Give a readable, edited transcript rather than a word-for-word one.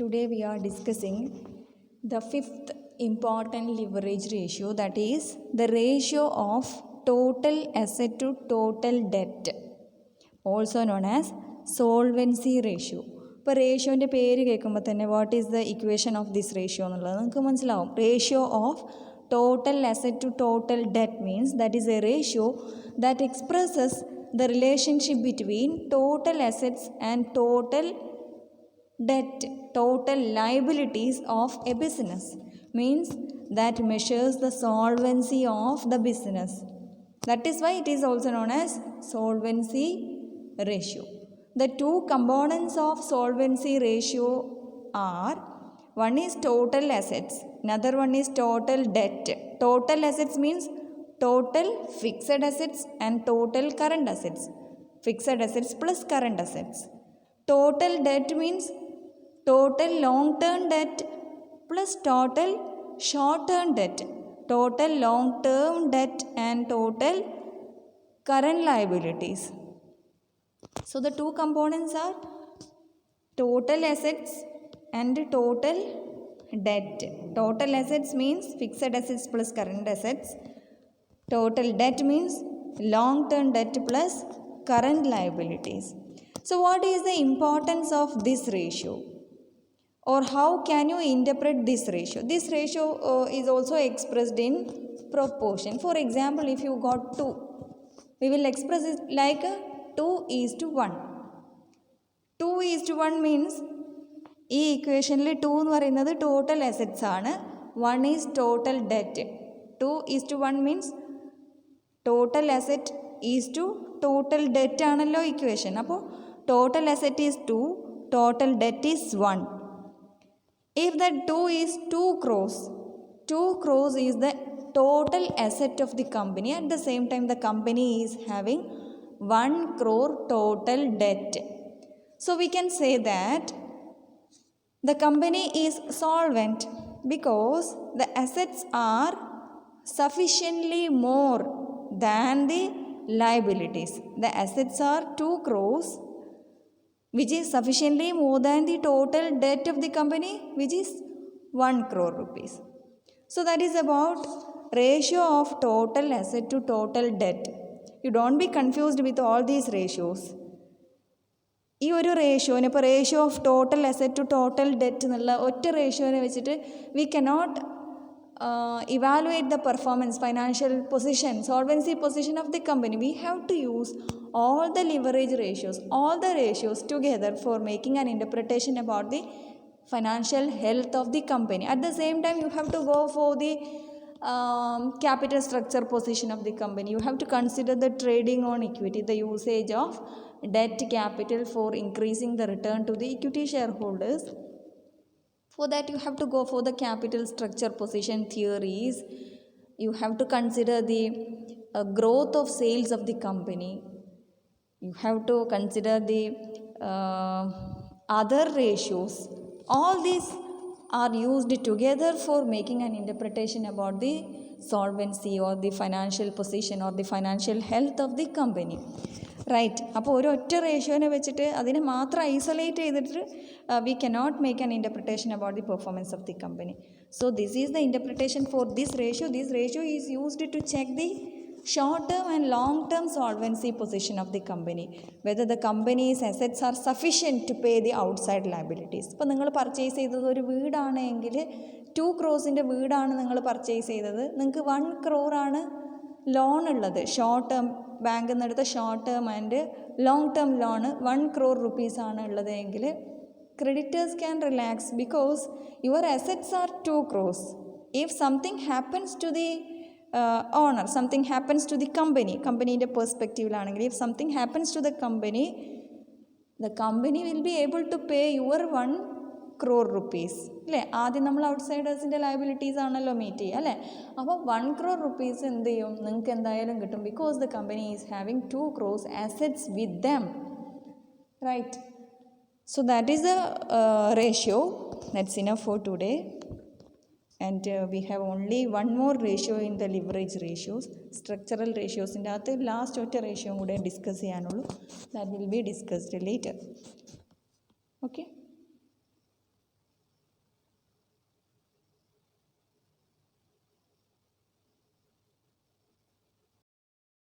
Today we are discussing the fifth important leverage ratio, that is the ratio of total asset to total debt, also known as solvency ratio. ഇപ്പോൾ റേഷ്യോൻ്റെ പേര് കേൾക്കുമ്പോൾ തന്നെ what is the equation of this ratio എന്നുള്ളത് നമുക്ക് മനസ്സിലാവും. Ratio of total asset to total debt means that is a ratio that expresses the relationship between total assets and total debt, total liabilities of a business, means that measures the solvency of the business. That is why it is also known as solvency ratio. The two components of solvency ratio are, one is total assets, another one is total debt. Total assets means total fixed assets and total current assets. Fixed assets plus current assets. Total debt means total long-term debt plus total short-term debt. Total long-term debt and total current liabilities. So the two components are total assets and total debt. Total assets means fixed assets plus current assets. Total debt means long-term debt plus current liabilities. So what is the importance of this ratio, or how can you interpret this ratio? This ratio is also expressed in proportion. For example, if you got 2, we will express it like 2:1. 2:1 means ഈ ഇക്വേഷനിൽ 2 എന്ന് പറയുന്നത് total assets ആണ്, 1 is total debt. 2:1 means total asset is to total debt ആണല്ലോ equation. അപ്പോൾ total asset is 2, total debt is 1. If that 2 is 2 crores, 2 crores is the total asset of the company. At the same time, the company is having 1 crore total debt. So we can say that the company is solvent because the assets are sufficiently more than the liabilities. The assets are 2 crores, which is sufficiently more than the total debt of the company, which is 1 crore rupees. So that is about ratio of total asset to total debt. You don't be confused with all these ratios. ഈ ഒരു റേഷ്യോനെ, ഇപ്പോൾ ratio of total asset to total debt എന്നുള്ള ഒറ്റ റേഷ്യോനെ വെച്ചിട്ട് we cannot evaluate the performance, financial position, solvency position of the company. We have to use all the leverage ratios, all the ratios together for making an interpretation about the financial health of the company. At the same time, you have to go for the capital structure position of the company. You have to consider the trading on equity, the usage of debt capital for increasing the return to the equity shareholders. For that, you have to go for the capital structure position theories. You have to consider the growth of sales of the company. You have to consider the other ratios. All these are used together for making an interpretation about the solvency or the financial position or the financial health of the company. Right. അപ്പോൾ ഒരു ഒറ്റ റേഷ്യോനെ വെച്ചിട്ട് അതിനെ മാത്രം isolate ചെയ്തിട്ട് we cannot make an interpretation about the performance of the company. So this is the interpretation for this ratio. This ratio is used to check the short term and long term solvency position of the company, whether the company's assets are sufficient to pay the outside liabilities. ഇപ്പോൾ നിങ്ങൾ purchase ചെയ്തത് ഒരു വീടാണെങ്കിൽ 2 crores വീടാണ് നിങ്ങൾ purchase ചെയ്തത്, നിങ്ങൾക്ക് 1 crore ആണ് loan ഉള്ളത്. ഷോർട്ട് ടേം ബാങ്കിൽ നിന്ന് എടുത്ത short term and long term loan 1 crore rupees ആണ് ഉള്ളത് എങ്കിൽ creditors can relax because your assets are 2 crores. If something happens to the owner, something happens to the company, കമ്പനീൻ്റെ പെർസ്പെക്റ്റീവിലാണെങ്കിൽ if something happens to the company will be able to pay your 1 crore rupees. അല്ലേ? ആദ്യം നമ്മൾ ഔട്ട്സൈഡേഴ്സിൻ്റെ liabilities ആണല്ലോ meet ചെയ്യുക, അല്ലേ? അപ്പോൾ 1 crore rupees എന്ത് ചെയ്യും, നിങ്ങൾക്ക് എന്തായാലും കിട്ടും, because the company is having 2 crores assets with them. Right. So that is the ratio. That's enough for today. And we have only one more ratio in the leverage ratios. Structural റേഷ്യോസിൻ്റെ അകത്ത് last ഒറ്റ ratio കൂടെ discuss ചെയ്യാനുള്ളൂ. That will be discussed later. Okay.